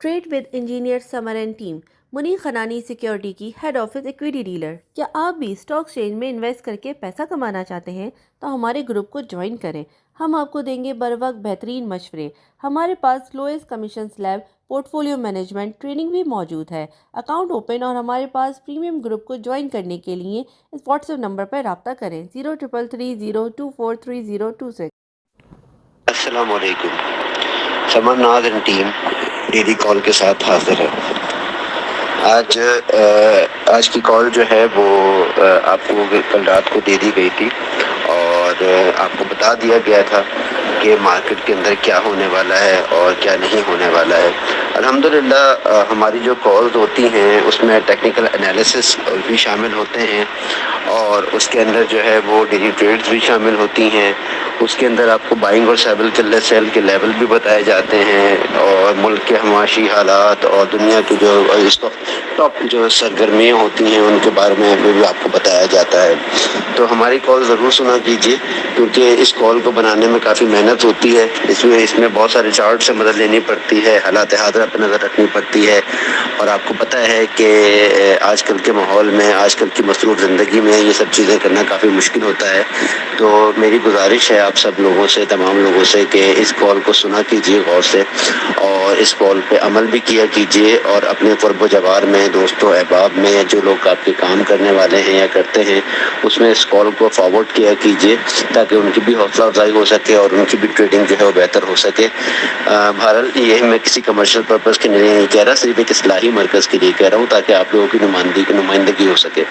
Trade with engineer Samar and team Munir Khanani security کی head office equity dealer. کیا آپ بھی اسٹاک ایکسچینج میں انویسٹ کر کے پیسہ کمانا چاہتے ہیں تو ہمارے گروپ کو جوائن کریں۔ ہم آپ کو دیں گے بر وقت بہترین مشورے۔ ہمارے پاس لوئسٹ کمیشن سلیب پورٹ فولیو مینجمنٹ ٹریننگ بھی موجود ہے۔ اکاؤنٹ اوپن اور ہمارے پاس پریمیم گروپ کو جوائن کرنے کے لیے اس واٹس ایپ نمبر پر رابطہ کریں 0333024326۔ السلام علیکم۔ سمر ناز اینڈ ٹیم ڈیلی کال کے ساتھ حاضر ہے۔ آج کی کال جو ہے وہ آپ کو کل رات کو دے دی گئی تھی اور آپ کو بتا دیا گیا تھا کہ مارکیٹ کے اندر کیا ہونے والا ہے اور کیا نہیں ہونے والا ہے۔ الحمدللہ ہماری جو کالز ہوتی ہیں اس میں ٹیکنیکل انالیسس بھی شامل ہوتے ہیں اور اس کے اندر جو ہے وہ ڈیلی ٹریڈز بھی شامل ہوتی ہیں۔ اس کے اندر آپ کو بائنگ اور سیل کے لیول بھی بتائے جاتے ہیں اور ملک کے معاشی حالات اور دنیا کی جو اس وقت ٹاپ جو سرگرمیاں ہوتی ہیں ان کے بارے میں بھی آپ کو بتایا جاتا ہے۔ تو ہماری کال ضرور سنا کیجیے کیونکہ اس کال کو بنانے میں کافی محنت ہوتی ہے۔ اس میں بہت سارے چارٹ سے مدد لینی پڑتی ہے، حالات حاضرہ پہ نظر رکھنی پڑتی ہے اور آپ کو پتہ ہے کہ آج کل کے ماحول میں، آج کل کی مصروف زندگی میں یہ سب چیزیں کرنا کافی مشکل ہوتا ہے۔ تو میری گزارش ہے آپ سب لوگوں سے، تمام لوگوں سے کہ اس کال کو سنا کیجیے غور سے اور اس کال پہ عمل بھی کیا کیجیے اور اپنے قرب و جوار میں، دوستوں احباب میں جو لوگ آپ کے کام کرنے والے ہیں یا کرتے ہیں اس میں اس کال کو فارورڈ کیا کیجیے تاکہ ان کی بھی حوصلہ افزائی ہو سکے اور ان کی بھی ٹریڈنگ جو ہے وہ بہتر ہو سکے۔ بہرحال یہ میں کسی کمرشل پرپز کے لیے نہیں کہہ رہا، صرف ایک اصلاحی مرکز کے لیے کہہ رہا ہوں تاکہ آپ لوگوں کی نمائندگی ہو سکے۔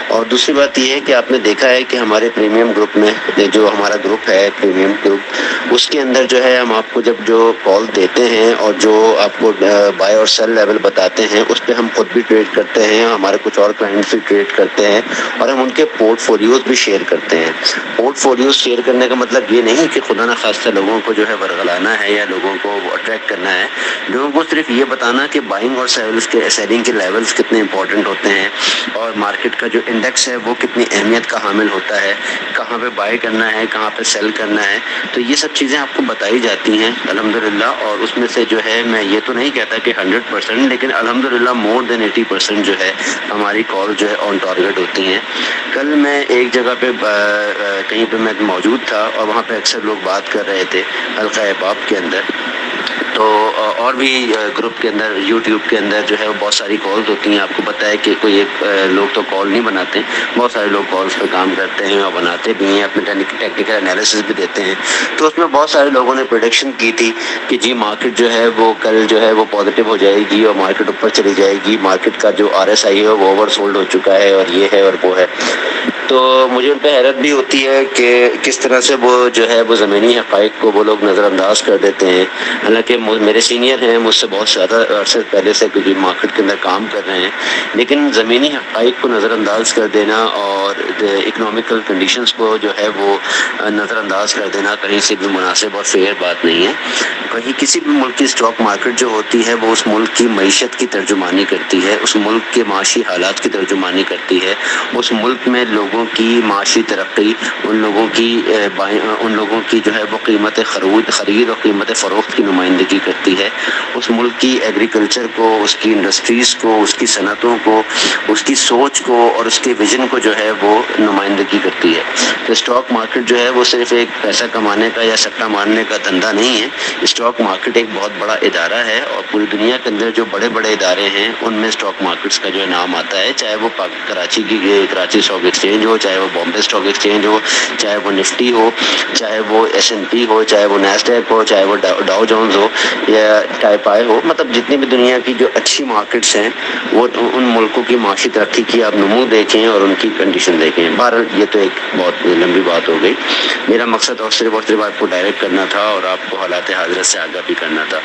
اور دوسری بات یہ ہے کہ آپ نے دیکھا ہے کہ ہمارے پریمیم گروپ میں جو ہمارا گروپ ہے پریمیم گروپ، اس کے اندر جو ہے ہم آپ کو جب جو کال دیتے ہیں اور جو آپ کو بائی اور سیل لیول بتاتے ہیں اس پہ ہم خود بھی ٹریڈ کرتے ہیں، ہمارے کچھ اور کلائنٹس بھی ٹریڈ کرتے ہیں اور ہم ان کے پورٹ فولیوز بھی شیئر کرتے ہیں۔ پورٹ فولیوز شیئر کرنے کا مطلب یہ نہیں کہ خدا نخواستہ لوگوں کو جو ہے ورغلانا ہے یا لوگوں کو اٹریکٹ کرنا ہے، لوگوں کو صرف یہ بتانا کہ بائنگ اور سیلنگ کے لیولز کتنے امپورٹنٹ ہوتے ہیں اور مارکیٹ کا جو انڈیکس ہے وہ کتنی اہمیت کا حامل ہوتا ہے، کہاں پہ بائی کرنا ہے، کہاں پہ سیل کرنا ہے۔ تو یہ سب چیزیں آپ کو بتائی جاتی ہیں الحمدللہ، اور اس میں سے جو ہے میں یہ تو نہیں کہتا کہ 100%، لیکن الحمدللہ مور دین 80% جو ہے ہماری کال جو ہے آن ٹارگیٹ ہوتی ہیں۔ کل میں ایک جگہ پہ کہیں پہ میں موجود تھا اور وہاں پہ اکثر لوگ بات کر رہے تھے حلقہ احباب کے اندر، تو اور بھی گروپ کے اندر یوٹیوب کے اندر جو ہے وہ بہت ساری کالز ہوتی ہیں۔ آپ کو پتہ ہے کہ کوئی ایک لوگ تو کال نہیں بناتے، بہت سارے لوگ کالز پہ کام کرتے ہیں اور بناتے بھی ہیں، اپنے ٹیکنیکل انالیسس بھی دیتے ہیں۔ تو اس میں بہت سارے لوگوں نے پریڈکشن کی تھی کہ جی مارکیٹ جو ہے وہ کل جو ہے وہ پازیٹیو ہو جائے گی اور مارکیٹ اوپر چلی جائے گی، مارکیٹ کا جو RSI ہے وہ اوور سولڈ ہو چکا ہے اور یہ ہے اور وہ ہے۔ تو مجھے ان پہ حیرت بھی ہوتی ہے کہ کس طرح سے وہ جو ہے وہ زمینی حقائق کو وہ لوگ نظر انداز کر دیتے ہیں، حالانکہ میرے سینئر ہیں، مجھ سے بہت زیادہ عرصے پہلے سے کیونکہ مارکیٹ کے اندر کام کر رہے ہیں، لیکن زمینی حقائق کو نظر انداز کر دینا اور اکنامیکل کنڈیشنز کو جو ہے وہ نظر انداز کر دینا کہیں سے بھی مناسب اور فیئر بات نہیں ہے۔ کہیں کسی بھی ملک کی اسٹاک مارکیٹ جو ہوتی ہے وہ اس ملک کی معیشت کی ترجمانی کرتی ہے، اس ملک کے معاشی حالات کی ترجمانی کرتی ہے، اس ملک میں لوگوں کی معاشی ترقی، ان لوگوں کی جو ہے وہ قیمت خرید اور قیمت فروخت کی نمائندگی کرتی ہے، اس ملک کی ایگریکلچر کو، اس کی انڈسٹریز کو، اس کی صنعتوں کو، اس کی سوچ کو اور اس کے ویژن کو جو ہے وہ نمائندگی کرتی ہے۔ تو اسٹاک مارکیٹ جو ہے وہ صرف ایک پیسہ کمانے کا یا سٹہ مارنے کا دھندا نہیں ہے، اسٹاک مارکیٹ ایک بہت بڑا ادارہ ہے اور پوری دنیا کے اندر جو بڑے بڑے ادارے ہیں ان میں اسٹاک مارکیٹس کا جو ہے نام آتا ہے، چاہے وہ کراچی اسٹاک ایکسچینج ہو، چاہے وہ بامبے اسٹاک ایکسچینج ہو، چاہے وہ نفٹی ہو، چاہے وہ S&P ہو، چاہے وہ نیسڈیک ہو، چاہے وہ ڈاؤ جونز ہو یا ٹائپائی ہو، مطلب جتنی بھی دنیا کی جو اچھی مارکیٹس ہیں وہ ان ملکوں کی معاشی ترقی کی آپ نمو دیکھیں اور ان کی کنڈیشن دیکھیں۔ بہرحال یہ تو ایک بہت لمبی بات ہو گئی، میرا مقصد اور صرف آپ کو ڈائریکٹ کرنا تھا اور آپ کو حالات حاضرہ سے آگاہ بھی کرنا تھا۔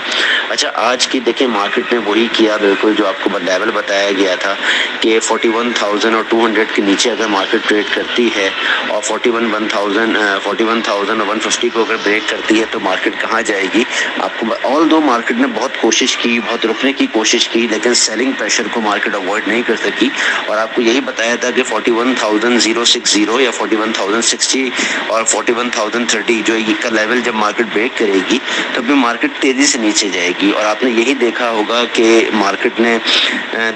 اچھا، آج کی دیکھیں مارکیٹ نے وہی کیا بالکل جو آپ کو لیول بتایا گیا تھا کہ 41,200 کے نیچے اگر مارکیٹ ٹریڈ کرتی ہے اور 41,150 کو اگر بریک کرتی ہے تو مارکیٹ کہاں جائے گی آپ کو. آل دو مارکیٹ نے بہت کوشش کی, بہت رکنے کی کوشش کی, لیکن سیلنگ پریشر کو مارکیٹ اوائڈ نہیں کر سکی, اور آپ کو یہی بتایا تھا کہ 41,060 یا 41,060 اور 41,030 جو کا لیول جب مارکیٹ بریک کرے گی تب بھی مارکیٹ تیزی سے نیچے جائے گی. اور آپ نے یہی دیکھا ہوگا کہ مارکیٹ نے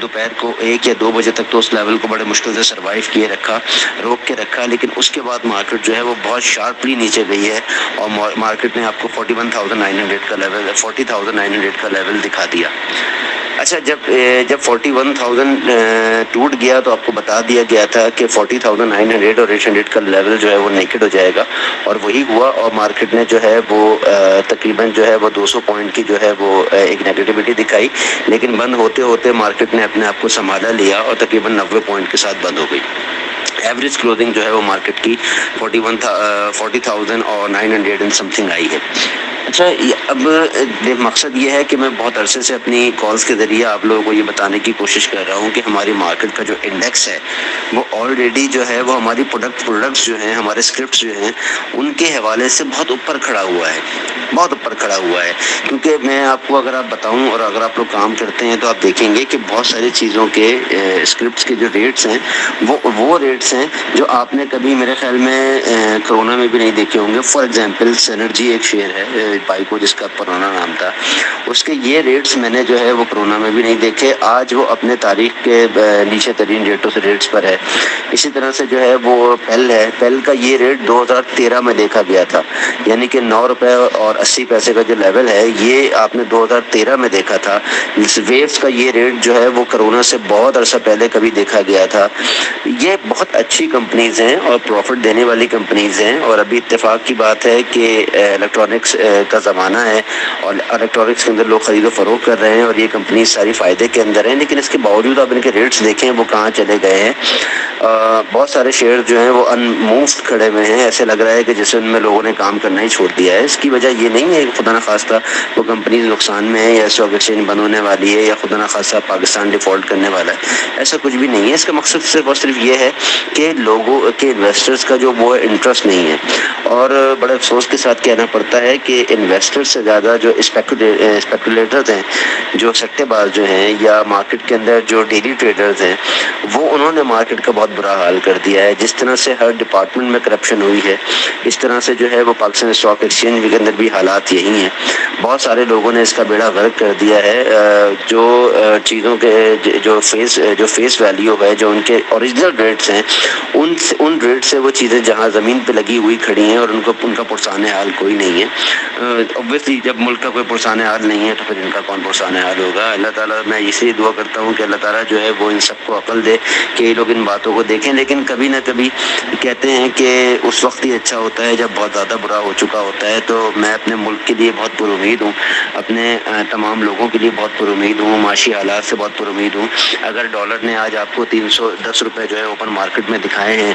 دوپہر کو 1 یا 2 بجے تک تو اس لیول کو بڑے مشکل سے سروائیو کیے رکھا, روک کے رکھا, لیکن اس کے بعد مارکیٹ جو ہے وہ بہت شارپلی نیچے گئی ہے اور مارکیٹ نے آپ کو 41,900 کا لیول 40,900 کا لیول دکھا دیا. اچھا, جب 41,000 ٹوٹ گیا تو آپ کو بتا دیا گیا تھا کہ 40,900 اور 800 کا لیول جو ہے وہ نیکڈ ہو جائے گا, اور وہی ہوا, اور مارکیٹ نے جو ہے وہ تقریباً جو ہے وہ 200 پوائنٹ کی جو ہے وہ ایک نیگیٹیوٹی دکھائی, لیکن بند ہوتے ہوتے مارکیٹ نے اپنے آپ کو سنبھالا لیا اور تقریباً 90 پوائنٹ کے ساتھ بند ہو گئی. ایوریج کلوزنگ جو ہے وہ مارکیٹ کی 40,000 اور 900 سم تھنگ آئی ہے. اچھا, اب مقصد یہ ہے کہ میں بہت عرصے سے اپنی کالز کے ذریعے آپ لوگوں کو یہ بتانے کی کوشش کر رہا ہوں کہ ہماری مارکیٹ کا جو انڈیکس ہے وہ آلریڈی جو ہے وہ ہماری پروڈکٹس جو ہیں, ہمارے اسکرپٹس جو ہیں, ان کے حوالے سے بہت اوپر کھڑا ہوا ہے, بہت اوپر کھڑا ہوا ہے. کیونکہ میں آپ کو اگر آپ بتاؤں اور اگر آپ لوگ کام کرتے ہیں تو آپ دیکھیں گے کہ بہت ساری چیزوں کے اسکرپٹس کے جو ریٹس ہیں وہ ریٹس ہیں جو آپ نے کبھی میرے خیال میں کرونا میں بھی نہیں دیکھے ہوں گے. فار ایگزامپل سینرجی ایک شیئر ہے بائیکو جس کا پرانا نام تھا, اس کے یہ ریٹس میں نے جو ہے وہ کرونا میں بھی نہیں دیکھے, آج وہ اپنے تاریخ کے نیچے ترین ریٹس پر ہے. اسی طرح سے جو ہے وہ پیل ہے, پیل کا یہ ریٹ 2013 میں دیکھا گیا تھا, یعنی کہ 9 روپے اور 80 پیسے کا جو لیول ہے یہ آپ نے 2013 میں دیکھا تھا. ویوز کا یہ ریٹ جو ہے وہ کرونا سے بہت عرصہ پہلے کبھی دیکھا گیا تھا. یہ بہت اچھی کمپنیز ہیں اور پروفٹ دینے والی کمپنیز ہیں, اور ابھی اتفاق کی بات ہے کہ الیکٹرانکس کا زمانہ ہے اور الیکٹرانکس کے اندر لوگ خرید و فروخت کر رہے ہیں اور یہ کمپنیز ساری فائدے کے اندر ہیں, لیکن اس کے باوجود آپ ان کے ریٹس دیکھیں وہ کہاں چلے گئے ہیں. بہت سارے شیئر جو ہیں وہ ان مووڈ کھڑے ہوئے ہیں, ایسے لگ رہا ہے کہ جیسے ان میں لوگوں نے کام کرنا ہی چھوڑ دیا ہے. اس کی وجہ یہ نہیں ہے کہ خدا نخواستہ وہ کمپنیز نقصان میں ہے یا اسٹاک ایکسچینج بند ہونے والی ہے یا خدا نخواستہ پاکستان ڈیفالٹ کرنے والا ہے, ایسا کچھ بھی نہیں ہے. اس کا مقصد صرف اور صرف یہ ہے کہ لوگوں کے انویسٹرز کا جو وہ انٹرسٹ نہیں ہے, اور بڑے افسوس کے ساتھ کہنا پڑتا ہے کہ انویسٹر سے زیادہ جو اسپیکولیٹرز ہیں, جو سٹے باز جو ہیں, یا مارکیٹ کے اندر جو ڈیلی ٹریڈرز ہیں, وہ انہوں نے مارکیٹ کا بہت برا حال کر دیا ہے. جس طرح سے ہر ڈپارٹمنٹ میں کرپشن ہوئی ہے اس طرح سے جو ہے وہ پاکستان اسٹاک ایکسچینج کے اندر بھی حالات یہی ہیں. بہت سارے لوگوں نے اس کا بیڑا غرق کر دیا ہے. جو چیزوں کے جو فیس ویلیو ہے, جو ان کے اوریجنل ریٹس ہیں, ان ریٹ سے وہ چیزیں جہاں زمین پہ لگی ہوئی کھڑی ہیں اور ان کا پرسان حال کوئی نہیں ہے. اوبویسلی جب ملک کا کوئی پرسان حال نہیں ہے تو پھر ان کا کون پرسان حال ہوگا. اللہ تعالیٰ, میں اسی دعا کرتا ہوں کہ اللہ تعالیٰ جو ہے وہ ان سب کو عقل دے کہ یہ لوگ ان باتوں کو دیکھیں. لیکن کبھی نہ کبھی کہتے ہیں کہ اس وقت ہی اچھا ہوتا ہے جب بہت زیادہ برا ہو چکا ہوتا ہے. تو میں اپنے ملک کے لیے بہت پر امید ہوں, اپنے تمام لوگوں کے لیے بہت پر امید ہوں, معاشی حالات سے بہت پر امید ہوں. اگر ڈالر نے آج آپ کو 310 روپے جو ہے اوپن مارکیٹ میں دکھائے ہیں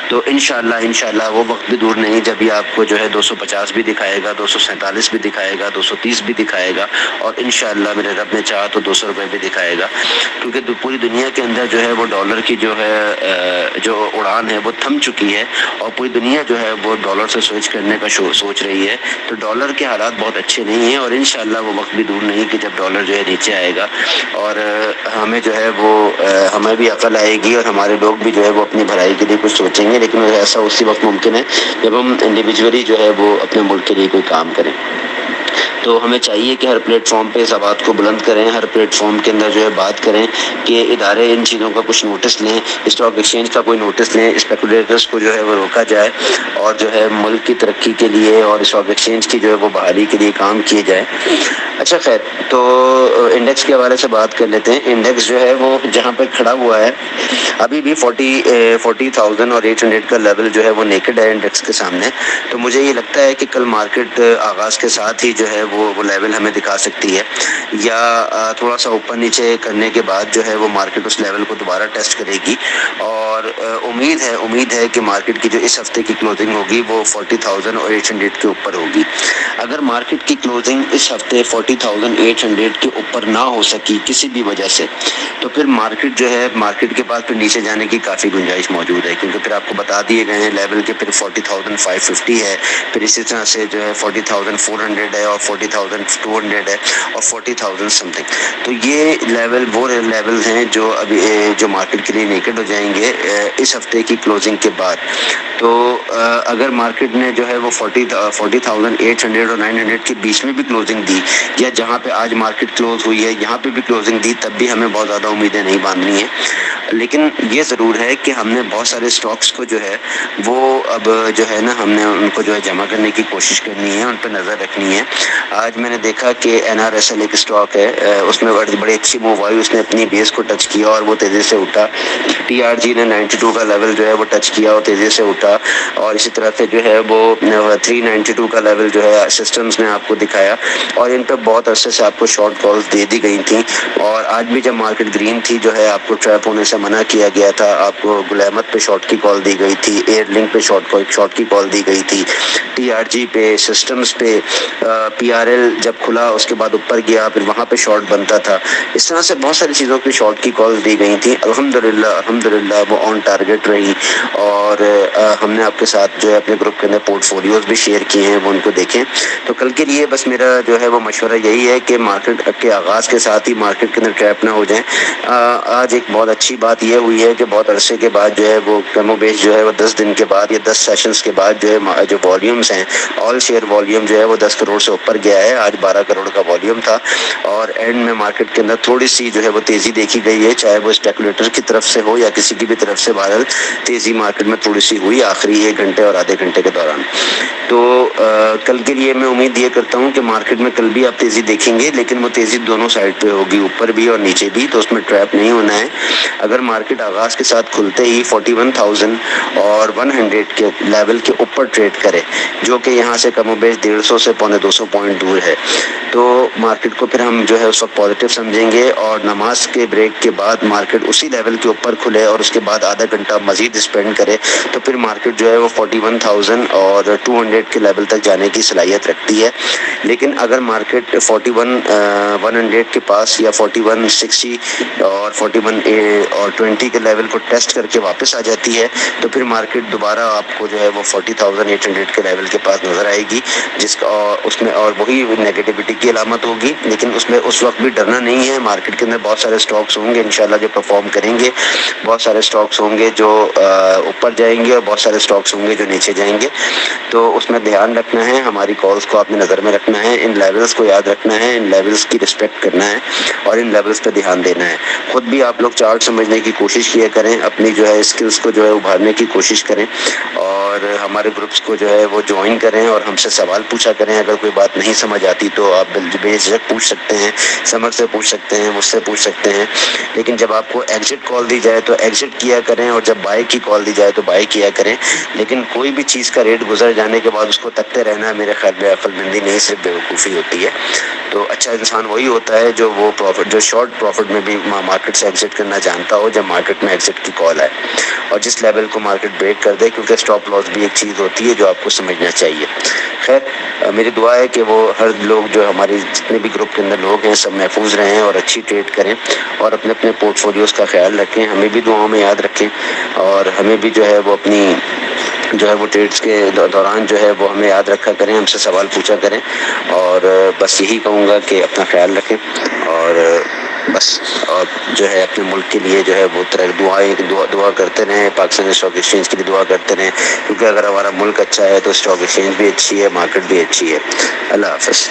تو انشاءاللہ وہ وقت بھی دور نہیں جب یہ آپ کو جو ہے 250 بھی دکھائے گا, 247 بھی دکھائے گا, 230 بھی دکھائے گا, اور انشاءاللہ میرے رب نے چاہا تو 200 روپے بھی دکھائے گا. کیونکہ پوری دنیا کے اندر جو ہے وہ ڈالر کی جو ہے جو اڑان ہے وہ تھم چکی ہے, اور پوری دنیا جو ہے وہ ڈالر سے سوئچ کرنے کا سوچ رہی ہے. تو ڈالر کے حالات بہت اچھے نہیں ہیں, اور انشاءاللہ وہ وقت بھی دور نہیں کہ جب ڈالر جو ہے نیچے آئے گا اور ہمیں جو ہے وہ ہمیں بھی عقل آئے گی اور ہمارے لوگ بھی جو ہے وہ اپنی بھلائی کے لیے کچھ سوچیں گے. لیکن ایسا اسی وقت ممکن ہے جب ہم انڈیویجولی جو ہے وہ اپنے ملک کے لیے کوئی کام کریں. تو ہمیں چاہیے کہ ہر پلیٹ فارم پہ اس بات کو بلند کریں, ہر پلیٹ فارم کے اندر جو ہے بات کریں کہ ادارے ان چیزوں کا کچھ نوٹس لیں, اسٹاک ایکسچینج کا کوئی نوٹس لیں, اسپیکولیٹرز کو جو ہے وہ روکا جائے, اور جو ہے ملک کی ترقی کے لیے اور اسٹاک ایکسچینج کی جو ہے وہ بحالی کے لیے کام کیے جائے. اچھا خیر, تو انڈیکس کے حوالے سے بات کر لیتے ہیں. انڈیکس جو ہے وہ جہاں پہ کھڑا ہوا ہے ابھی بھی 40,000 اور 800 کا لیول جو ہے وہ نیکڈ ہے انڈیکس کے سامنے. تو مجھے یہ لگتا ہے کہ کل مارکیٹ آغاز کے ساتھ ہی جو ہے وہ لیول ہمیں دکھا سکتی ہے، یا تھوڑا سا اوپر نیچے کرنے کے بعد جو ہے وہ مارکیٹ اس لیول کو دوبارہ ٹیسٹ کرے گی، اور امید ہے کہ مارکیٹ کی جو اس ہفتے کی کلوزنگ ہوگی وہ 40,800 کے اوپر ہوگی۔ اگر مارکیٹ کی کلوزنگ اس ہفتے 40,800 کے اوپر نہ ہو سکی کسی بھی وجہ سے، تو پھر مارکیٹ جو ہے مارکیٹ کے بعد پھر نیچے جانے کی کافی گنجائش موجود ہے، کیونکہ پھر آپ کو بتا دیے گئے ہیں لیول کے، پھر 40,550 ہے، پھر اسی طرح سے جو ہے 40,400 ہے، اور 40,200 ہے، اور 40,000 سم تھنگ۔ تو یہ وہ لیولز ہیں جو ابھی جو مارکیٹ کے لیے نیکڈ ہو جائیں گے اس ہفتے کی کلوزنگ کے بعد۔ تو اگر مارکیٹ نے جو ہے وہ 40,800 اور 900 کے بیچ میں بھی کلوزنگ دی، یا جہاں پہ آج مارکیٹ کلوز ہوئی ہے یہاں پہ بھی کلوزنگ دی، تب بھی ہمیں بہت زیادہ امیدیں نہیں باندھنی ہیں، لیکن یہ ضرور ہے کہ ہم نے بہت سارے سٹاکس کو جو ہے وہ اب جو ہے نا ہم نے ان کو جو ہے جمع کرنے کی کوشش کرنی ہے، ان پہ نظر رکھنی ہے۔ آج میں نے دیکھا کہ NRSL ایک اسٹاک ہے، اس میں بڑی اچھی موو آئی، اس نے اپنی بیس کو ٹچ کیا اور وہ تیزی سے اٹھا۔ TRG نے 92 کا لیول جو ہے وہ ٹچ کیا اور تیزی سے اٹھا، اور اسی طرح سے جو ہے وہ 392 کا لیول جو ہے سسٹمز نے آپ کو دکھایا، اور ان پہ بہت عرصے سے آپ کو شارٹ کالز دے دی گئی تھیں، اور آج بھی جب مارکیٹ گرین تھی جو ہے آپ کو ٹریپ ہونے سے منع کیا گیا تھا، آپ کو گل احمد پہ شارٹ کی کال دی گئی تھی، ایئر لنک پہ شارٹ کی کال دی گئی تھی، TRG پہ، سسٹمز پہ، PRL جب کھلا اس کے بعد اوپر گیا پھر وہاں پہ شارٹ بنتا تھا، اس طرح سے بہت ساری چیزوں پہ شارٹ کی کال دی گئی تھیں۔ الحمدللہ وہ آن ٹارگیٹ رہی، اور ہم نے آپ کے ساتھ جو ہے اپنے گروپ کے اندر پورٹ فولیوز بھی شیئر کیے ہیں، وہ ان کو دیکھیں۔ تو کل کے لیے بس میرا جو ہے وہ مشورہ یہی ہے کہ مارکیٹ کے آغاز کے ساتھ ہی مارکیٹ کے اندر ٹریپ نہ ہو جائیں۔ آج ایک بہت اچھی بات یہ ہوئی ہے کہ بہت عرصے کے بعد جو ہے وہ کم و بیش جو ہے وہ 10 دن کے بعد یا 10 سیشنز کے بعد جو ہے جو والیومز ہیں، آل شیئر والیوم جو ہے وہ 10 کروڑ سے اوپر گیا ہے، آج 12 کروڑ کا والیوم تھا، اور اینڈ میں مارکیٹ کے اندر تھوڑی سی جو ہے وہ تیزی دیکھی گئی ہے، چاہے وہ اسپیکولیٹر کی طرف سے ہو یا کسی کی بھی طرف سے، بہرحال تیزی مارکیٹ میں تھوڑی سی ہوئی آخری 1 گھنٹے اور آدھے گھنٹے کے دوران۔ تو کل کے لیے میں امید یہ کرتا ہوں کہ مارکیٹ میں کل بھی آپ تیزی دیکھیں گے، لیکن وہ تیزی دونوں سائڈ پہ ہوگی، اوپر بھی اور نیچے بھی، تو اس میں ٹریپ نہیں ہونا ہے۔ اگر مارکیٹ آغاز کے ساتھ کھلتے ہی 41,100 کے لیول کے اوپر ٹریڈ کرے، جو کہ یہاں سے کم و بیش 150 سے 250 پوائنٹ دور ہے، تو مارکیٹ کو پھر ہم جو ہے اس وقت پازیٹیو سمجھیں گے، اور نماز کے بریک کے بعد مارکیٹ اسی لیول کے اوپر کھلے اور اس کے بعد آدھا گھنٹہ مزید اسپینڈ کرے، تو پھر مارکیٹ جو ہے وہ 41,200 کے لیول تک جانے کی صلاحیت رکھتی ہے۔ لیکن اگر مارکیٹ 41,100 کے پاس یا 41,60 اور 41,20 کے لیول کو ٹیسٹ کر کے واپس آ جاتی ہے، تو پھر مارکیٹ دوبارہ آپ کو جو ہے وہ 40,800 کے لیول کے پاس نظر آئے گی، جس کا اس میں اور وہی نیگیٹیوٹی کی علامت ہوگی، لیکن اس میں اس وقت بھی ڈرنا نہیں ہے۔ مارکیٹ کے اندر بہت سارے سٹاکس ہوں گے انشاءاللہ جو پرفارم کریں گے، بہت سارے سٹاکس ہوں گے جو اوپر جائیں گے، اور بہت سارے سٹاکس ہوں گے جو نیچے جائیں گے، تو اس میں دھیان رکھنا ہے، ہماری کالز کو آپ نے نظر میں رکھنا ہے، ان لیولز کو یاد رکھنا ہے، ان لیولز کی رسپیکٹ کرنا ہے، اور ان لیولز پہ دھیان دینا ہے۔ خود بھی آپ لوگ چارٹ سمجھنے کی کوشش کیا کریں، اپنی جو ہے اسکلز کو جو ہے ابھارنے کی کوشش کریں، اور ہمارے گروپس کو جو ہے وہ جوائن کریں، اور ہم سے سوال پوچھا کریں۔ اگر کوئی بات نہیں سمجھ آتی تو آپ بے جھجک پوچھ سکتے ہیں، سمر سے پوچھ سکتے ہیں، مجھ سے پوچھ سکتے ہیں، لیکن جب آپ کو ایگزٹ کال دی جائے تو ایگزٹ کیا کریں، اور جب بائی کی کال دی جائے تو بائی کیا کریں۔ لیکن کوئی بھی چیز کا ریٹ گزر جانے کے بعد اس کو تکتے رہنا میرے خیال میں عقل مندی نہیں، صرف بیوقوفی ہوتی ہے۔ تو اچھا انسان وہی ہوتا ہے جو شارٹ پروفٹ میں بھی مارکیٹ سے ایگزٹ کرنا جانتا ہو جب مارکیٹ میں ایگزٹ کی کال آئے، اور جس لیول کو مارکیٹ بریک کر دے، کیونکہ اسٹاپ لاس بھی ایک چیز ہوتی ہے جو آپ کو سمجھنا چاہیے۔ خیر، میری دعا ہے کہ وہ ہر لوگ جو ہمارے جتنے بھی گروپ کے اندر لوگ ہیں سب محفوظ رہیں اور اچھی ٹریڈ کریں، اور اپنے اپنے پورٹ فولیوز کا خیال رکھیں، ہمیں بھی دعاؤں میں یاد رکھیں، اور ہمیں بھی جو ہے وہ اپنی جو ہے وہ ٹریڈز کے دوران جو ہے وہ ہمیں یاد رکھا کریں، ہم سے سوال پوچھا کریں، اور بس یہی کہوں گا کہ اپنا خیال رکھیں، اور بس اور جو ہے اپنے ملک کے لیے جو ہے وہ دعا کرتے رہیں، پاکستان اسٹاک ایکسچینج کے لیے دعا کرتے رہیں، کیونکہ اگر ہمارا ملک اچھا ہے تو اسٹاک ایکسچینج بھی اچھی ہے، مارکیٹ بھی اچھی ہے۔ اللہ حافظ۔